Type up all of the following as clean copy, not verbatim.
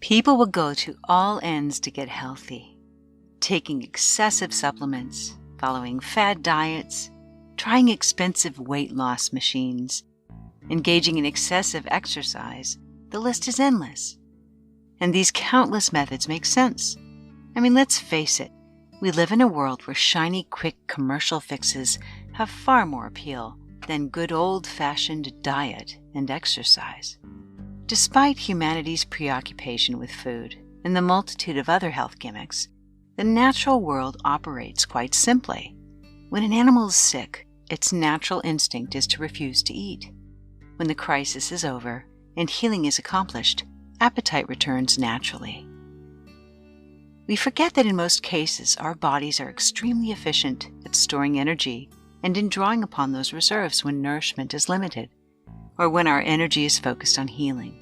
People will go to all ends to get healthy, taking excessive supplements, following fad diets, trying expensive weight loss machines, engaging in excessive exercise. The list is endless. And these countless methods make sense. I mean, let's face it, we live in a world where shiny, quick commercial fixes have far more appeal than good old-fashioned diet and exercise. Despite humanity's preoccupation with food and the multitude of other health gimmicks, the natural world operates quite simply. When an animal is sick, its natural instinct is to refuse to eat. When the crisis is over and healing is accomplished, appetite returns naturally. We forget that in most cases, our bodies are extremely efficient at storing energy and in drawing upon those reserves when nourishment is limited, or when our energy is focused on healing.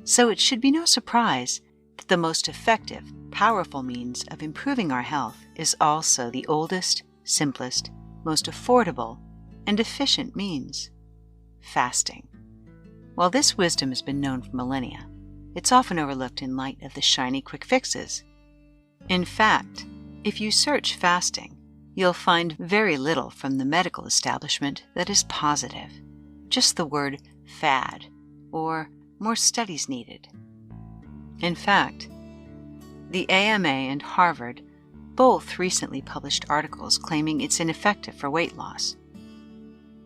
So it should be no surprise that the most effective, powerful means of improving our health is also the oldest, simplest, most affordable, and efficient means: fasting. While this wisdom has been known for millennia, it's often overlooked in light of the shiny quick fixes. In fact, if you search fasting, you'll find very little from the medical establishment that is positive. Just the word fad, or more studies needed. In fact, the AMA and Harvard both recently published articles claiming it's ineffective for weight loss.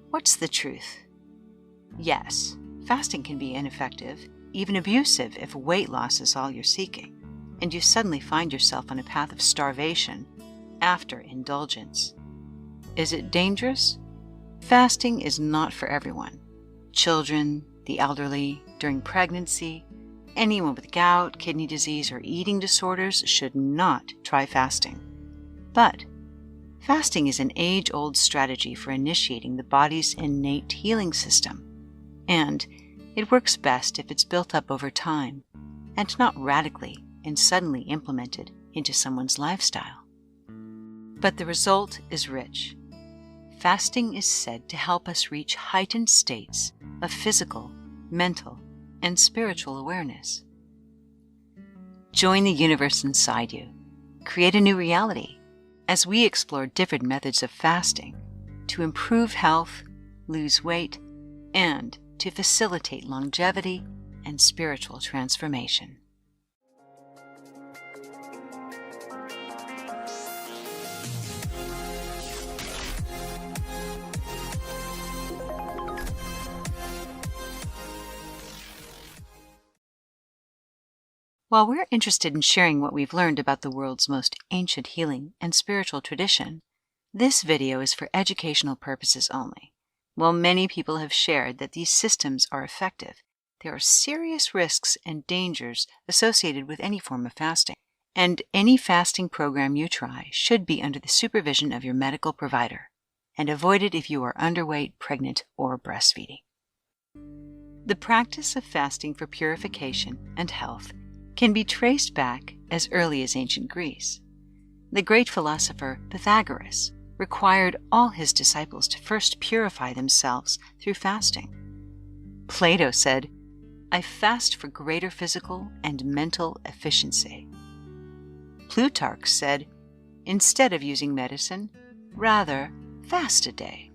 What's the truth? Yes, fasting can be ineffective, even abusive, if weight loss is all you're seeking, and you suddenly find yourself on a path of starvation after indulgence. Is it dangerous? Fasting is not for everyone. Children, the elderly, during pregnancy, anyone with gout, kidney disease, or eating disorders should not try fasting. But fasting is an age-old strategy for initiating the body's innate healing system, and it works best if it's built up over time and not radically and suddenly implemented into someone's lifestyle. But the result is rich. Fasting is said to help us reach heightened states of physical, mental, and spiritual awareness. Join the universe inside you. Create a new reality as we explore different methods of fasting to improve health, lose weight, and to facilitate longevity and spiritual transformation. While we're interested in sharing what we've learned about the world's most ancient healing and spiritual tradition, this video is for educational purposes only. While many people have shared that these systems are effective, there are serious risks and dangers associated with any form of fasting, and any fasting program you try should be under the supervision of your medical provider, and avoided if you are underweight, pregnant, or breastfeeding. The practice of fasting for purification and health can be traced back as early as ancient Greece. The great philosopher Pythagoras required all his disciples to first purify themselves through fasting. Plato said, "I fast for greater physical and mental efficiency." Plutarch said, "Instead of using medicine, rather fast a day."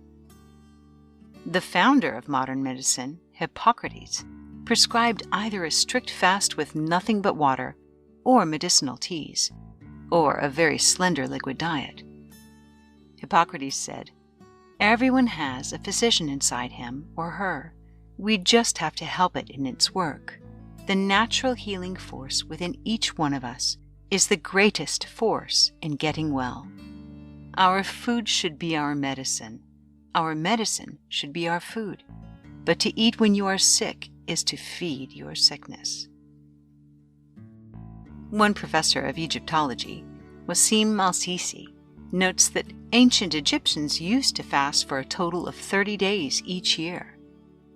The founder of modern medicine, Hippocrates, prescribed either a strict fast with nothing but water, or medicinal teas, or a very slender liquid diet. Hippocrates said, "Everyone has a physician inside him or her. We just have to help it in its work. The natural healing force within each one of us is the greatest force in getting well. Our food should be our medicine. Our medicine should be our food. But to eat when you are sick is to feed your sickness." One professor of Egyptology, Wassim al-Sisi, notes that ancient Egyptians used to fast for a total of 30 days each year.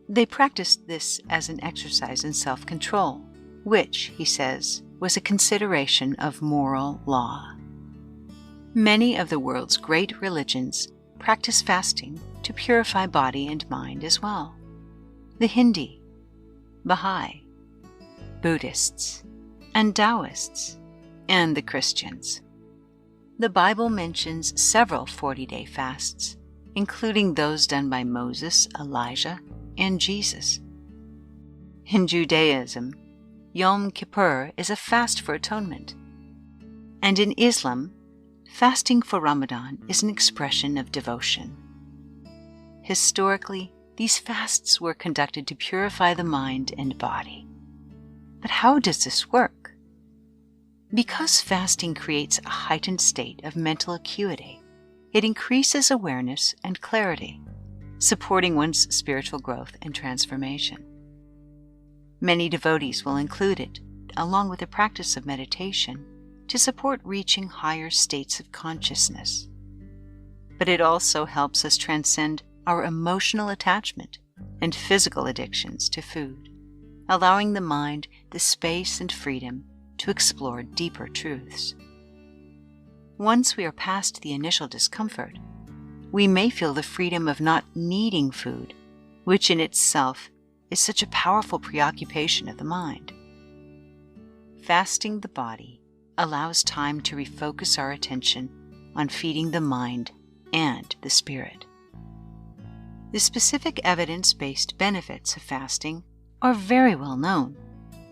They practiced this as an exercise in self-control, which, he says, was a consideration of moral law. Many of the world's great religions practice fasting to purify body and mind as well. The Hindi, Baha'i, Buddhists, and Taoists, and the Christians. The Bible mentions several 40-day fasts, including those done by Moses, Elijah, and Jesus. In Judaism, Yom Kippur is a fast for atonement. And in Islam, fasting for Ramadan is an expression of devotion. Historically, these fasts were conducted to purify the mind and body. But how does this work? Because fasting creates a heightened state of mental acuity, it increases awareness and clarity, supporting one's spiritual growth and transformation. Many devotees will include it, along with the practice of meditation, to support reaching higher states of consciousness. But it also helps us transcend our emotional attachment and physical addictions to food, allowing the mind the space and freedom to explore deeper truths. Once we are past the initial discomfort, we may feel the freedom of not needing food, which in itself is such a powerful preoccupation of the mind. Fasting the body allows time to refocus our attention on feeding the mind and the spirit. The specific evidence-based benefits of fasting are very well known,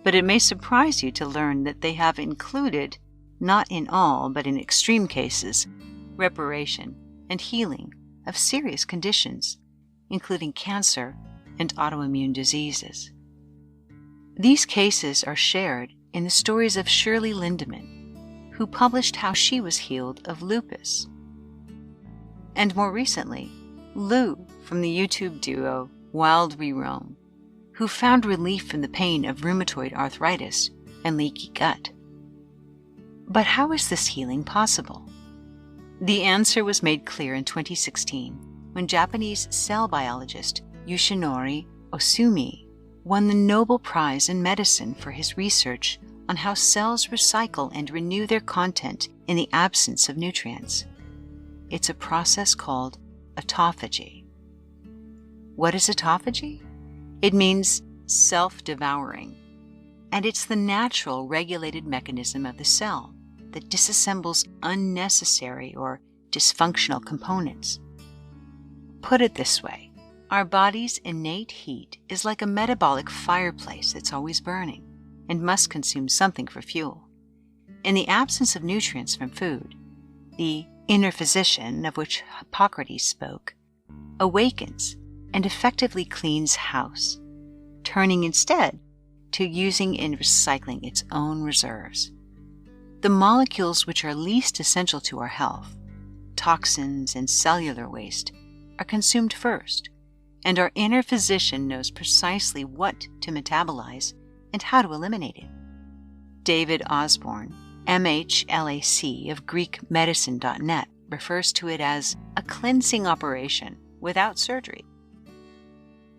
but it may surprise you to learn that they have included, not in all but in extreme cases, reparation and healing of serious conditions, including cancer and autoimmune diseases. These cases are shared in the stories of Shirley Lindemann, who published how she was healed of lupus. And more recently, Lou from the YouTube duo Wild We Roam, who found relief from the pain of rheumatoid arthritis and leaky gut. But how is this healing possible? The answer was made clear in 2016 when Japanese cell biologist Yoshinori Osumi won the Nobel Prize in Medicine for his research on how cells recycle and renew their content in the absence of nutrients. It's a process called autophagy. What is autophagy? It means self-devouring, and it's the natural regulated mechanism of the cell that disassembles unnecessary or dysfunctional components. Put it this way, our body's innate heat is like a metabolic fireplace that's always burning and must consume something for fuel. In the absence of nutrients from food, the inner physician, of which Hippocrates spoke, awakens and effectively cleans house, turning instead to using and recycling its own reserves. The molecules which are least essential to our health, toxins and cellular waste, are consumed first, and our inner physician knows precisely what to metabolize and how to eliminate it. David Osborne, MHLAC of GreekMedicine.net, refers to it as a cleansing operation without surgery.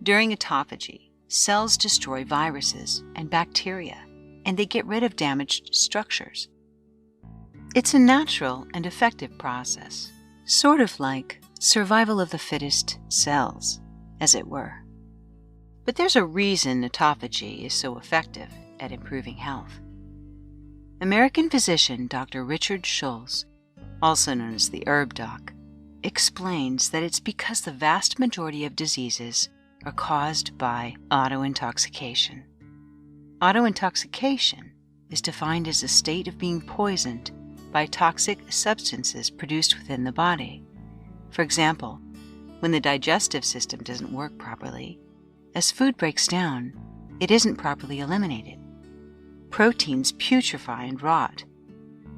During autophagy, cells destroy viruses and bacteria, and they get rid of damaged structures. It's a natural and effective process, sort of like survival of the fittest cells, as it were. But there's a reason autophagy is so effective at improving health. American physician Dr. Richard Schulz, also known as the Herb Doc, explains that it's because the vast majority of diseases are caused by autointoxication. Autointoxication is defined as a state of being poisoned by toxic substances produced within the body. For example, when the digestive system doesn't work properly, as food breaks down, it isn't properly eliminated. Proteins putrefy and rot.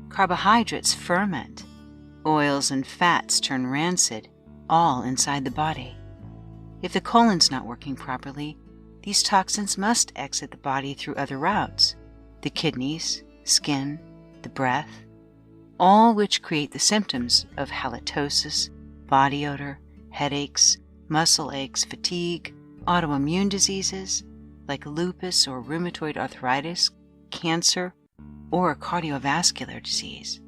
Carbohydrates ferment. Oils and fats turn rancid, all inside the body. If the colon's not working properly, these toxins must exit the body through other routes, the kidneys, skin, the breath, all which create the symptoms of halitosis, body odor, headaches, muscle aches, fatigue, autoimmune diseases like lupus or rheumatoid arthritis, cancer, or cardiovascular disease.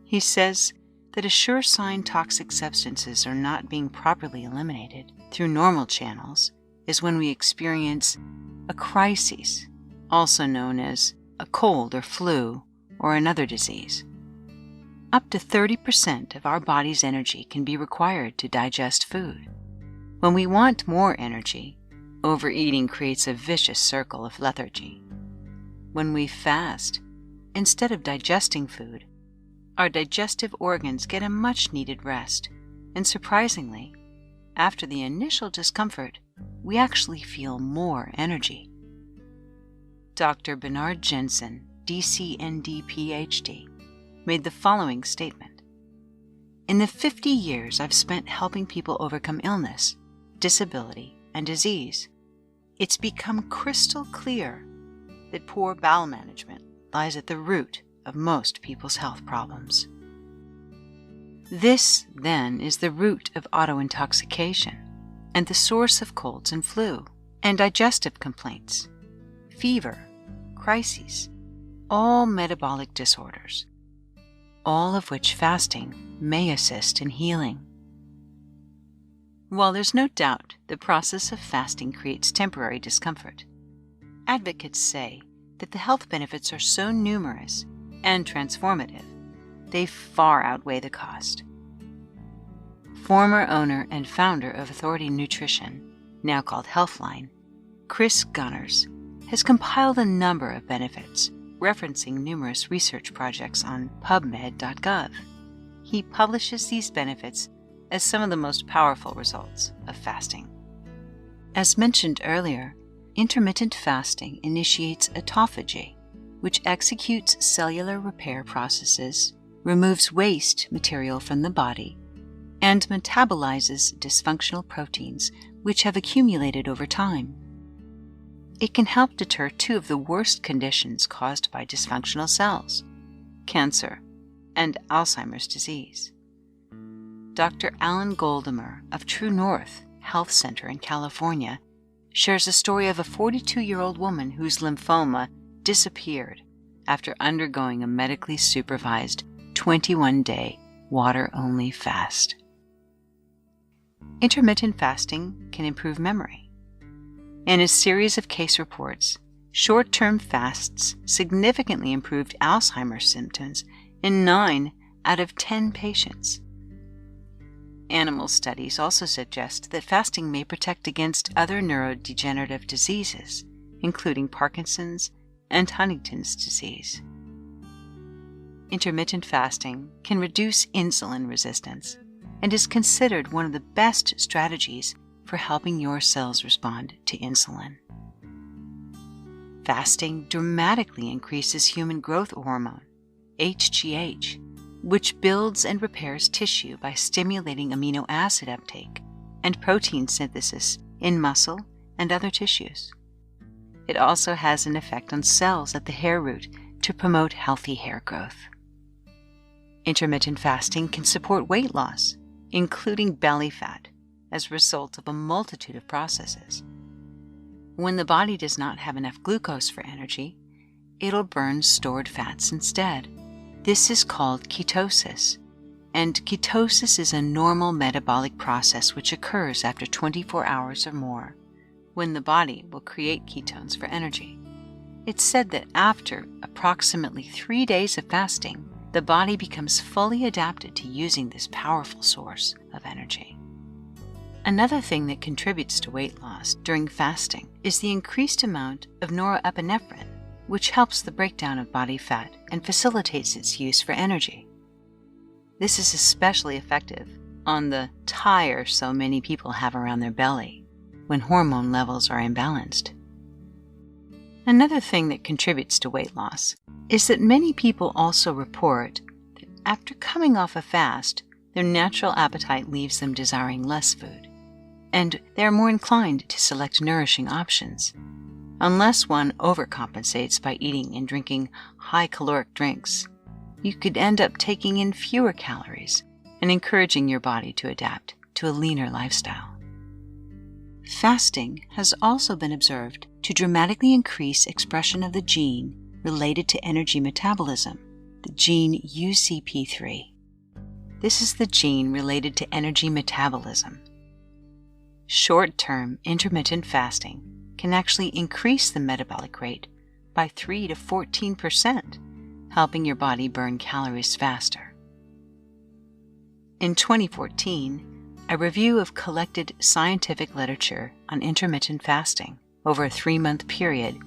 He says that a sure sign toxic substances are not being properly eliminated through normal channels is when we experience a crisis, also known as a cold or flu, or another disease. Up to 30% of our body's energy can be required to digest food. When we want more energy, overeating creates a vicious circle of lethargy. When we fast, instead of digesting food, our digestive organs get a much-needed rest, and surprisingly, after the initial discomfort, we actually feel more energy. Dr. Bernard Jensen, DCND PhD, made the following statement: "In the 50 years I've spent helping people overcome illness, disability, and disease, it's become crystal clear that poor bowel management lies at the root of most people's health problems." This, then, is the root of autointoxication and the source of colds and flu and digestive complaints, fever, crises, all metabolic disorders, all of which fasting may assist in healing. While there's no doubt the process of fasting creates temporary discomfort, advocates say that the health benefits are so numerous and transformative, they far outweigh the cost. Former owner and founder of Authority Nutrition, now called Healthline, Chris Gunners, has compiled a number of benefits, referencing numerous research projects on PubMed.gov. He publishes these benefits as some of the most powerful results of fasting. As mentioned earlier, intermittent fasting initiates autophagy, which executes cellular repair processes, removes waste material from the body, and metabolizes dysfunctional proteins which have accumulated over time. It can help deter two of the worst conditions caused by dysfunctional cells: cancer and Alzheimer's disease. Dr. Alan Goldamer of True North Health Center in California shares a story of a 42-year-old woman whose lymphoma disappeared after undergoing a medically supervised 21-day water-only fast. Intermittent fasting can improve memory. In a series of case reports, short-term fasts significantly improved Alzheimer's symptoms in 9 out of 10 patients. Animal studies also suggest that fasting may protect against other neurodegenerative diseases, including Parkinson's and Huntington's disease. Intermittent fasting can reduce insulin resistance and is considered one of the best strategies for helping your cells respond to insulin. Fasting dramatically increases human growth hormone, HGH, which builds and repairs tissue by stimulating amino acid uptake and protein synthesis in muscle and other tissues. It also has an effect on cells at the hair root to promote healthy hair growth. Intermittent fasting can support weight loss, including belly fat, as a result of a multitude of processes. When the body does not have enough glucose for energy, it'll burn stored fats instead. This is called ketosis, and ketosis is a normal metabolic process which occurs after 24 hours or more, when the body will create ketones for energy. It's said that after approximately 3 days of fasting, the body becomes fully adapted to using this powerful source of energy. Another thing that contributes to weight loss during fasting is the increased amount of norepinephrine, which helps the breakdown of body fat and facilitates its use for energy. This is especially effective on the tire so many people have around their belly when hormone levels are imbalanced. Another thing that contributes to weight loss is that many people also report that after coming off a fast, their natural appetite leaves them desiring less food, and they are more inclined to select nourishing options. Unless one overcompensates by eating and drinking high-caloric drinks, you could end up taking in fewer calories and encouraging your body to adapt to a leaner lifestyle. Fasting has also been observed to dramatically increase expression of the gene related to energy metabolism, the gene UCP3. This is the gene related to energy metabolism. Short-term intermittent fasting can actually increase the metabolic rate by 3 to 14%, helping your body burn calories faster. In 2014, a review of collected scientific literature on intermittent fasting over a 3-month period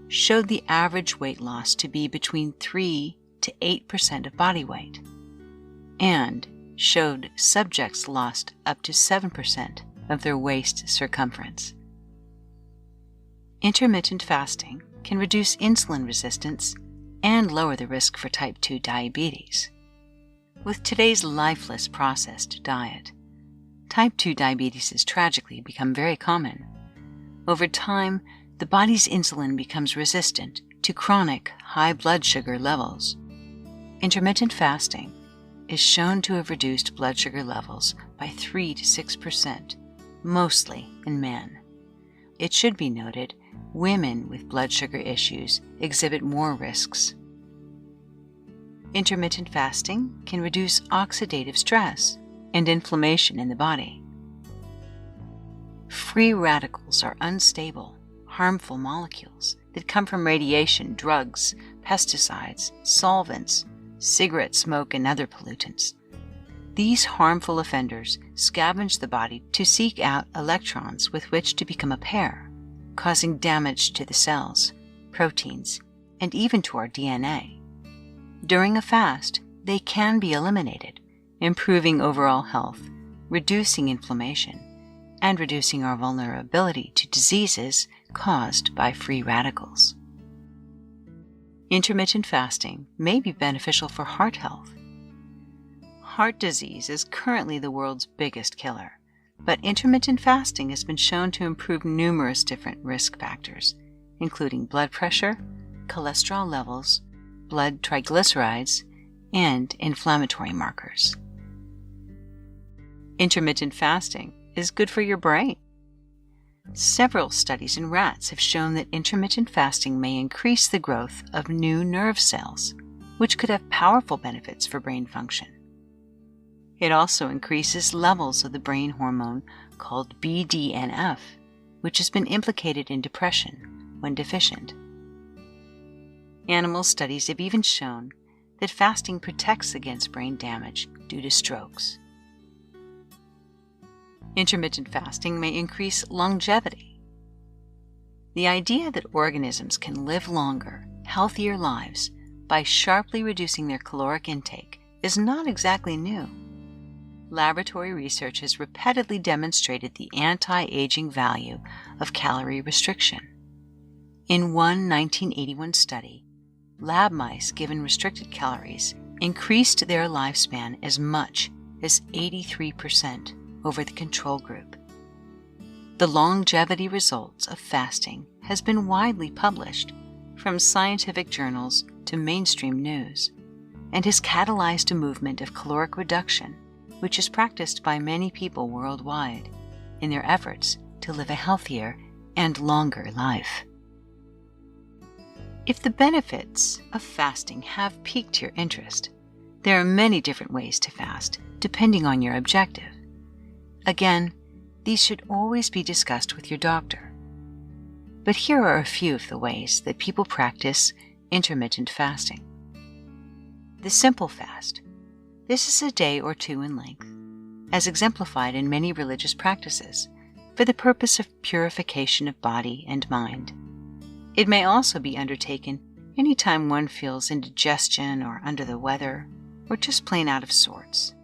showed the average weight loss to be between 3 to 8% of body weight, and showed subjects lost up to 7% of their waist circumference. Intermittent fasting can reduce insulin resistance and lower the risk for type 2 diabetes. With today's lifeless processed diet, type 2 diabetes has tragically become very common. Over time, the body's insulin becomes resistant to chronic high blood sugar levels. Intermittent fasting is shown to have reduced blood sugar levels by 3 to 6%, mostly in men. It should be noted, women with blood sugar issues exhibit more risks. Intermittent fasting can reduce oxidative stress and inflammation in the body. Free radicals are unstable, harmful molecules that come from radiation, drugs, pesticides, solvents, cigarette smoke, and other pollutants. These harmful offenders scavenge the body to seek out electrons with which to become a pair, causing damage to the cells, proteins, and even to our DNA. During a fast, they can be eliminated, improving overall health, reducing inflammation, and reducing our vulnerability to diseases caused by free radicals. Intermittent fasting may be beneficial for heart health. Heart disease is currently the world's biggest killer, but intermittent fasting has been shown to improve numerous different risk factors, including blood pressure, cholesterol levels, blood triglycerides, and inflammatory markers. Intermittent fasting is good for your brain. Several studies in rats have shown that intermittent fasting may increase the growth of new nerve cells, which could have powerful benefits for brain function. It also increases levels of the brain hormone called BDNF, which has been implicated in depression when deficient. Animal studies have even shown that fasting protects against brain damage due to strokes. Intermittent fasting may increase longevity. The idea that organisms can live longer, healthier lives by sharply reducing their caloric intake is not exactly new. Laboratory research has repeatedly demonstrated the anti-aging value of calorie restriction. In one 1981 study, lab mice given restricted calories increased their lifespan as much as 83% over the control group. The longevity results of fasting has been widely published, from scientific journals to mainstream news, and has catalyzed a movement of caloric reduction, which is practiced by many people worldwide in their efforts to live a healthier and longer life. If the benefits of fasting have piqued your interest, there are many different ways to fast, depending on your objective. Again, these should always be discussed with your doctor. But here are a few of the ways that people practice intermittent fasting. The simple fast. This is a day or two in length, as exemplified in many religious practices, for the purpose of purification of body and mind. It may also be undertaken anytime one feels indigestion or under the weather, or just plain out of sorts.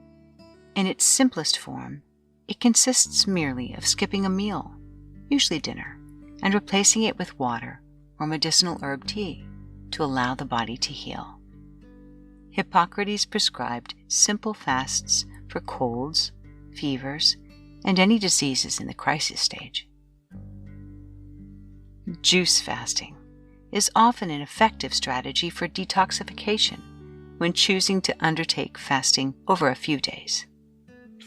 In its simplest form, it consists merely of skipping a meal, usually dinner, and replacing it with water or medicinal herb tea to allow the body to heal. Hippocrates prescribed simple fasts for colds, fevers, and any diseases in the crisis stage. Juice fasting is often an effective strategy for detoxification when choosing to undertake fasting over a few days.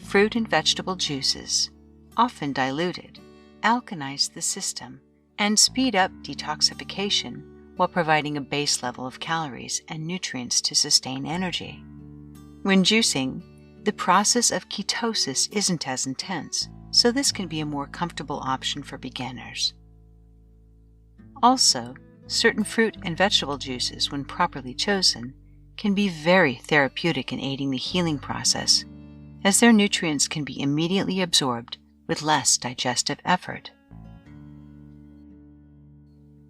Fruit and vegetable juices, often diluted, alkalize the system and speed up detoxification while providing a base level of calories and nutrients to sustain energy. When juicing, the process of ketosis isn't as intense, so this can be a more comfortable option for beginners. Also, certain fruit and vegetable juices, when properly chosen, can be very therapeutic in aiding the healing process, as their nutrients can be immediately absorbed with less digestive effort.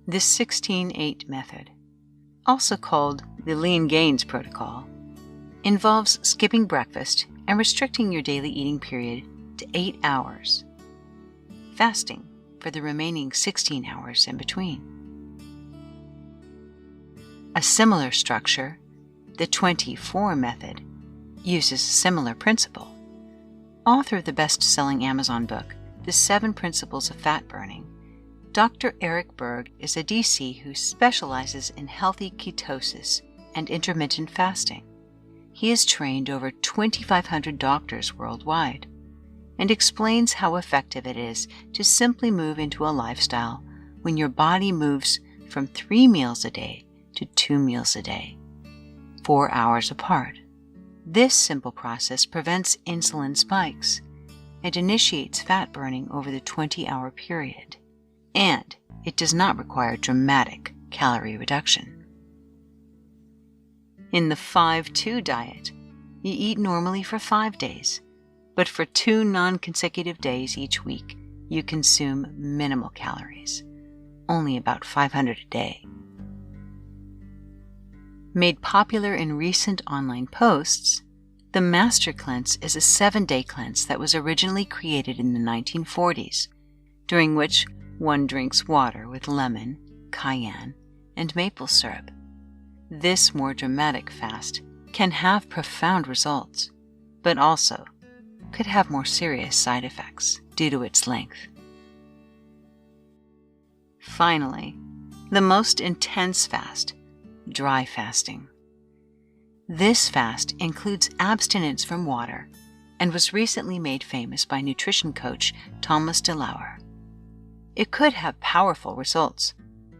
This 16-8 method, also called the Lean Gains Protocol, involves skipping breakfast and restricting your daily eating period to 8 hours, fasting for the remaining 16 hours in between. A similar structure, the 24 method, uses a similar principle. Author of the best-selling Amazon book, The 7 Principles of Fat Burning, Dr. Eric Berg is a DC who specializes in healthy ketosis and intermittent fasting. He has trained over 2,500 doctors worldwide and explains how effective it is to simply move into a lifestyle when your body moves from 3 meals a day to 2 meals a day, 4 hours apart. This simple process prevents insulin spikes and initiates fat burning over the 20-hour period, and it does not require dramatic calorie reduction. In the 5-2 diet, you eat normally for 5 days, but for 2 non-consecutive days each week, you consume minimal calories, only about 500 a day. Made popular in recent online posts, the Master Cleanse is a 7-day cleanse that was originally created in the 1940s, during which one drinks water with lemon, cayenne, and maple syrup. This more dramatic fast can have profound results, but also could have more serious side effects due to its length. Finally, the most intense fast, dry fasting. This fast includes abstinence from water and was recently made famous by nutrition coach Thomas DeLauer. It could have powerful results,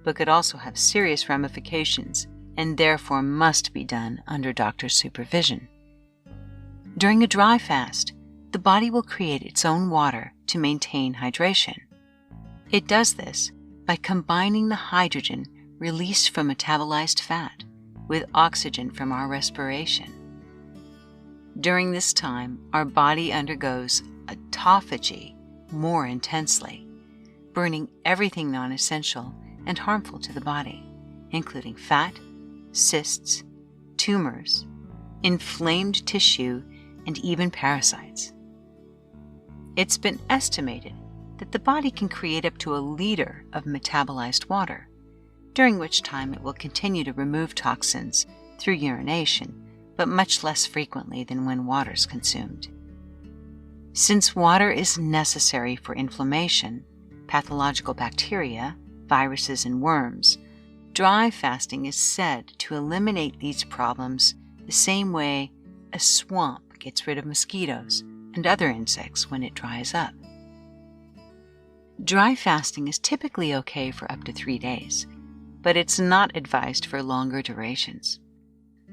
but could also have serious ramifications and therefore must be done under doctor's supervision. During a dry fast, the body will create its own water to maintain hydration. It does this by combining the hydrogen released from metabolized fat with oxygen from our respiration. During this time, our body undergoes autophagy more intensely, burning everything non-essential and harmful to the body, including fat, cysts, tumors, inflamed tissue, and even parasites. It's been estimated that the body can create up to 1 liter of metabolized water, during which time it will continue to remove toxins through urination, but much less frequently than when water is consumed. Since water is necessary for inflammation, pathological bacteria, viruses, and worms, dry fasting is said to eliminate these problems the same way a swamp gets rid of mosquitoes and other insects when it dries up. Dry fasting is typically okay for up to 3 days, but it's not advised for longer durations.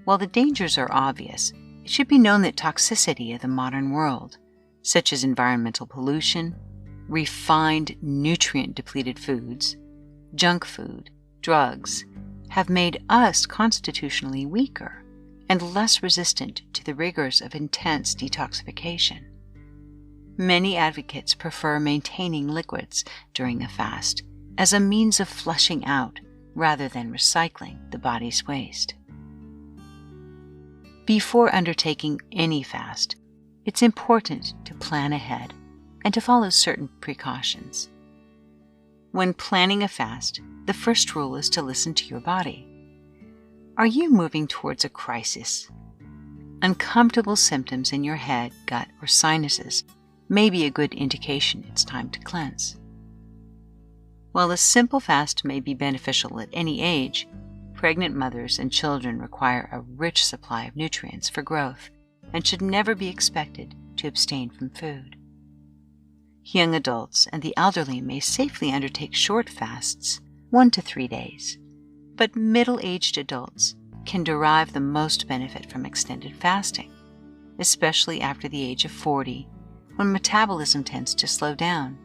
While the dangers are obvious, it should be known that toxicity of the modern world, such as environmental pollution, refined, nutrient-depleted foods, junk food, drugs, have made us constitutionally weaker and less resistant to the rigors of intense detoxification. Many advocates prefer maintaining liquids during a fast as a means of flushing out rather than recycling the body's waste. Before undertaking any fast, it's important to plan ahead and to follow certain precautions. When planning a fast, the first rule is to listen to your body. Are you moving towards a crisis? Uncomfortable symptoms in your head, gut, or sinuses may be a good indication it's time to cleanse. While a simple fast may be beneficial at any age, pregnant mothers and children require a rich supply of nutrients for growth and should never be expected to abstain from food. Young adults and the elderly may safely undertake short fasts, 1 to 3 days, but middle-aged adults can derive the most benefit from extended fasting, especially after the age of 40, when metabolism tends to slow down,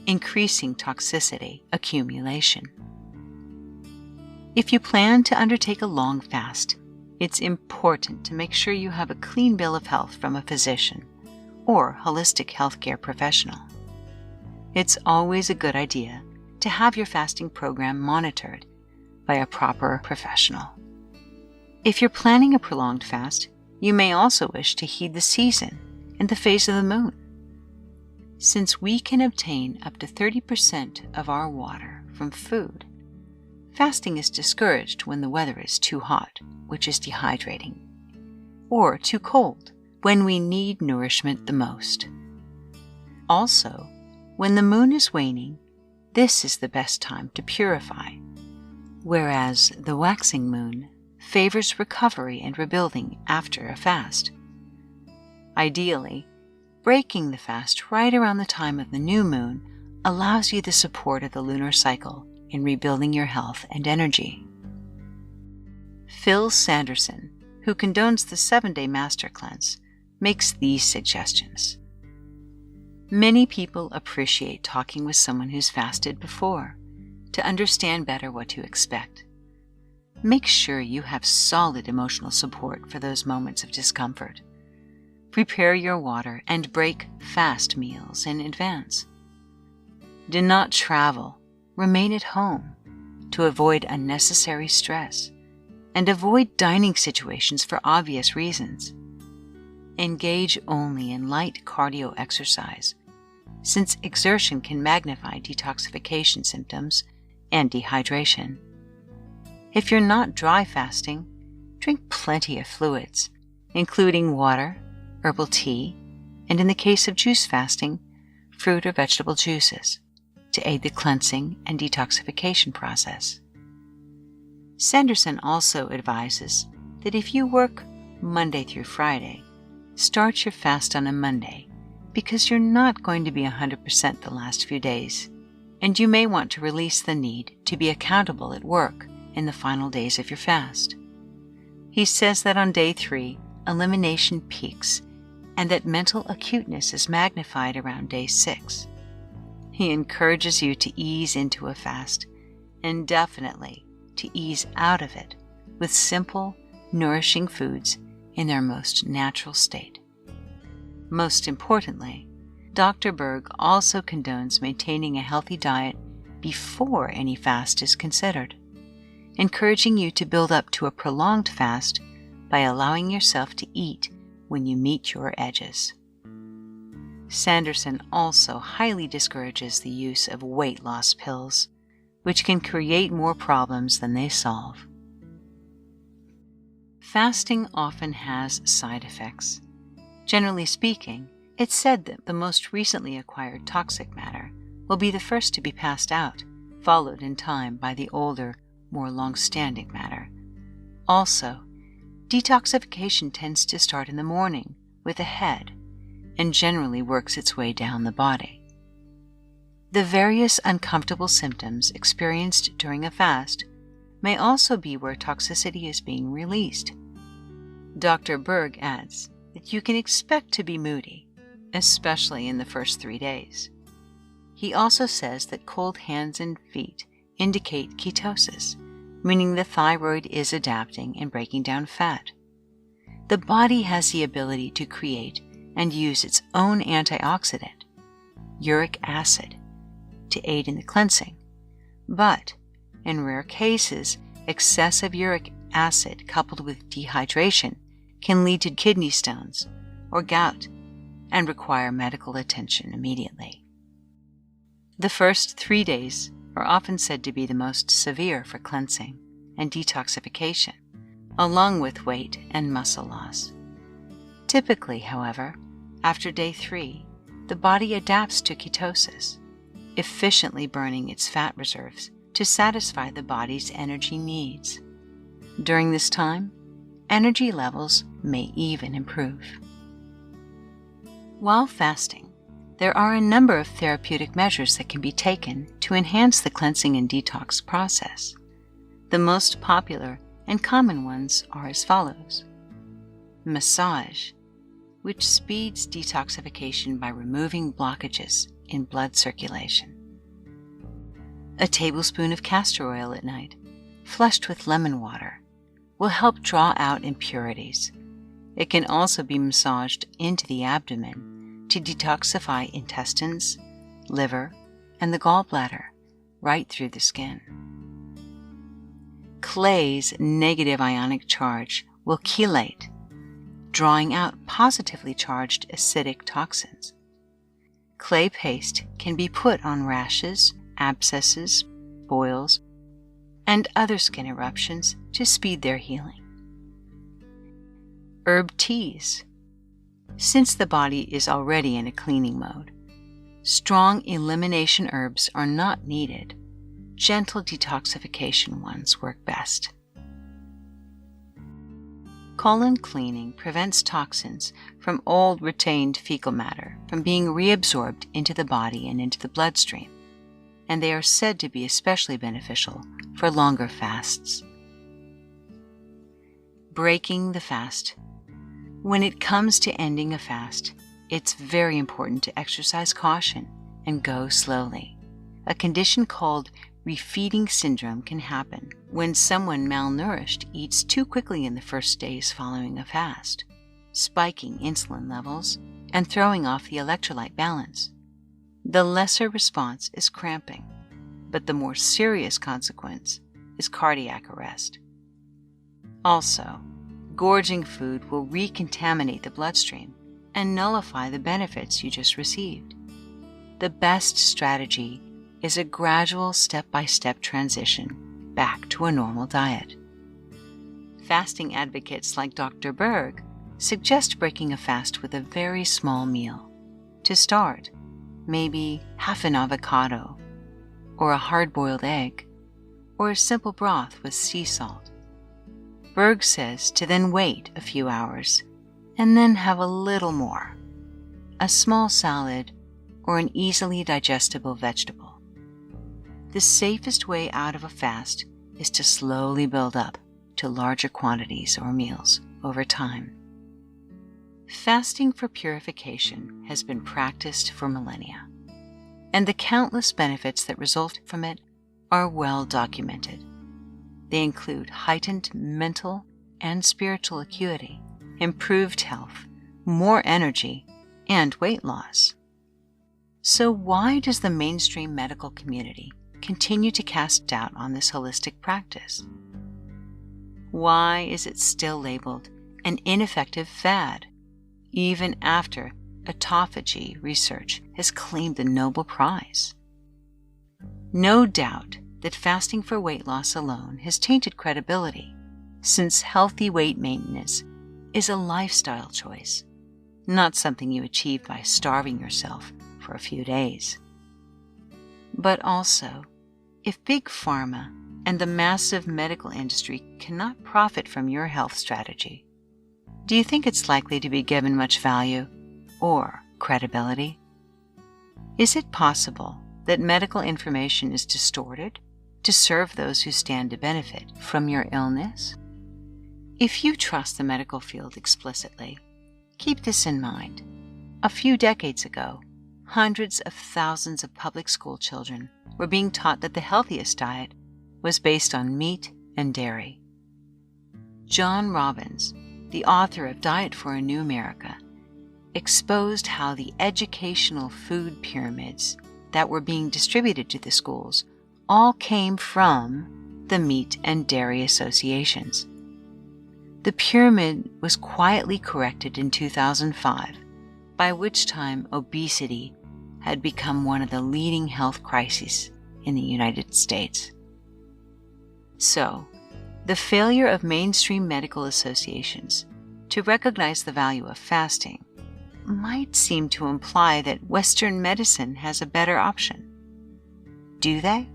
increasing toxicity accumulation. If you plan to undertake a long fast, it's important to make sure you have a clean bill of health from a physician or holistic healthcare professional. It's always a good idea to have your fasting program monitored by a proper professional. If you're planning a prolonged fast, you may also wish to heed the season and the phase of the moon. Since we can obtain up to 30% of our water from food, fasting is discouraged when the weather is too hot, which is dehydrating, or too cold, when we need nourishment the most. Also, when the moon is waning, this is the best time to purify, whereas the waxing moon favors recovery and rebuilding after a fast. Ideally, breaking the fast right around the time of the new moon allows you the support of the lunar cycle in rebuilding your health and energy. Phil Sanderson, who condones the 7-day master cleanse, makes these suggestions. Many people appreciate talking with someone who's fasted before to understand better what to expect. Make sure you have solid emotional support for those moments of discomfort. Prepare your water and break fast meals in advance. Do not travel. Remain at home to avoid unnecessary stress and avoid dining situations for obvious reasons. Engage only in light cardio exercise, since exertion can magnify detoxification symptoms and dehydration. If you're not dry fasting, drink plenty of fluids, including water, herbal tea, and in the case of juice fasting, fruit or vegetable juices, to aid the cleansing and detoxification process. Sanderson also advises that if you work Monday through Friday, start your fast on a Monday because you're not going to be 100% the last few days, and you may want to release the need to be accountable at work in the final days of your fast. He says that on day 3, elimination peaks and that mental acuteness is magnified around day 6. He encourages you to ease into a fast and definitely to ease out of it with simple, nourishing foods in their most natural state. Most importantly, Dr. Berg also condones maintaining a healthy diet before any fast is considered, encouraging you to build up to a prolonged fast by allowing yourself to eat when you meet your edges. Sanderson also highly discourages the use of weight loss pills, which can create more problems than they solve. Fasting often has side effects. Generally speaking, it's said that the most recently acquired toxic matter will be the first to be passed out, followed in time by the older, more long-standing matter. Also, detoxification tends to start in the morning with the head and generally works its way down the body. The various uncomfortable symptoms experienced during a fast may also be where toxicity is being released. Dr. Berg adds that you can expect to be moody, especially in the first 3 days. He also says that cold hands and feet indicate ketosis, meaning the thyroid is adapting and breaking down fat. The body has the ability to create and use its own antioxidant, uric acid, to aid in the cleansing. But, in rare cases, excessive uric acid coupled with dehydration can lead to kidney stones or gout and require medical attention immediately. The first 3 days are often said to be the most severe for cleansing and detoxification, along with weight and muscle loss. Typically, however, after day 3, the body adapts to ketosis, efficiently burning its fat reserves to satisfy the body's energy needs. During this time, energy levels may even improve. While fasting, there are a number of therapeutic measures that can be taken to enhance the cleansing and detox process. The most popular and common ones are as follows. Massage, which speeds detoxification by removing blockages in blood circulation. A tablespoon of castor oil at night flushed with lemon water, will help draw out impurities. It can also be massaged into the abdomen to detoxify intestines, liver, and the gallbladder right through the skin. Clay's negative ionic charge will chelate, drawing out positively charged acidic toxins. Clay paste can be put on rashes, abscesses, boils, and other skin eruptions to speed their healing. Herb teas. Since the body is already in a cleaning mode, strong elimination herbs are not needed. Gentle detoxification ones work best. Colon cleaning prevents toxins from old retained fecal matter from being reabsorbed into the body and into the bloodstream, and they are said to be especially beneficial for longer fasts. Breaking the fast. When it comes to ending a fast, it's very important to exercise caution and go slowly. A condition called refeeding syndrome can happen when someone malnourished eats too quickly in the first days following a fast, spiking insulin levels and throwing off the electrolyte balance. The lesser response is cramping, but the more serious consequence is cardiac arrest. Also, gorging food will recontaminate the bloodstream and nullify the benefits you just received. The best strategy is a gradual step-by-step transition back to a normal diet. Fasting advocates like Dr. Berg suggest breaking a fast with a very small meal. To start, maybe half an avocado, or a hard-boiled egg, or a simple broth with sea salt. Berg says to then wait a few hours and then have a little more, a small salad or an easily digestible vegetable. The safest way out of a fast is to slowly build up to larger quantities or meals over time. Fasting for purification has been practiced for millennia, and the countless benefits that result from it are well documented. They include heightened mental and spiritual acuity, improved health, more energy, and weight loss. So why does the mainstream medical community continue to cast doubt on this holistic practice? Why is it still labeled an ineffective fad, even after autophagy research has claimed the Nobel Prize? No doubt that fasting for weight loss alone has tainted credibility, since healthy weight maintenance is a lifestyle choice, not something you achieve by starving yourself for a few days. But also, if Big Pharma and the massive medical industry cannot profit from your health strategy, do you think it's likely to be given much value or credibility? Is it possible that medical information is distorted to serve those who stand to benefit from your illness? If you trust the medical field explicitly, keep this in mind. A few decades ago, hundreds of thousands of public school children were being taught that the healthiest diet was based on meat and dairy. John Robbins, the author of Diet for a New America, exposed how the educational food pyramids that were being distributed to the schools all came from the meat and dairy associations. The pyramid was quietly corrected in 2005, by which time obesity had become one of the leading health crises in the United States. So, the failure of mainstream medical associations to recognize the value of fasting might seem to imply that Western medicine has a better option. Do they?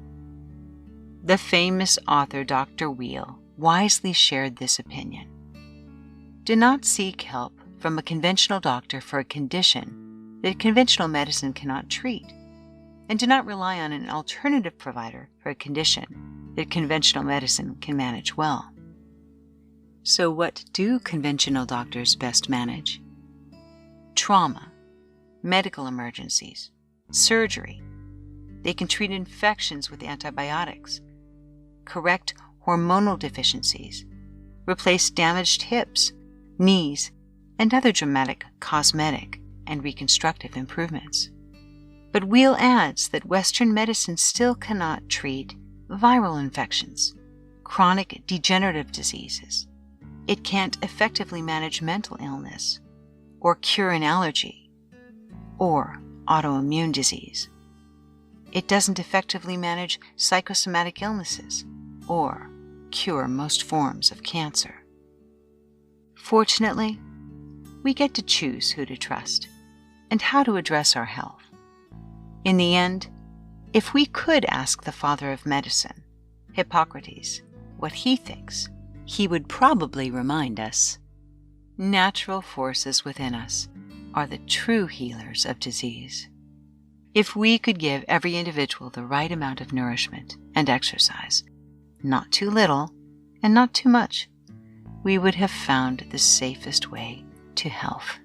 The famous author Dr. Weil wisely shared this opinion. Do not seek help from a conventional doctor for a condition that conventional medicine cannot treat, and do not rely on an alternative provider for a condition that conventional medicine can manage well. So what do conventional doctors best manage? Trauma, medical emergencies, surgery. They can treat infections with antibiotics, correct hormonal deficiencies, replace damaged hips, knees, and other dramatic cosmetic and reconstructive improvements. But Weil adds that Western medicine still cannot treat viral infections, chronic degenerative diseases. It can't effectively manage mental illness, or cure an allergy, or autoimmune disease. It doesn't effectively manage psychosomatic illnesses, or cure most forms of cancer. Fortunately, we get to choose who to trust and how to address our health. In the end, if we could ask the father of medicine, Hippocrates, what he thinks, he would probably remind us, natural forces within us are the true healers of disease. If we could give every individual the right amount of nourishment and exercise, not too little and not too much, we would have found the safest way to health.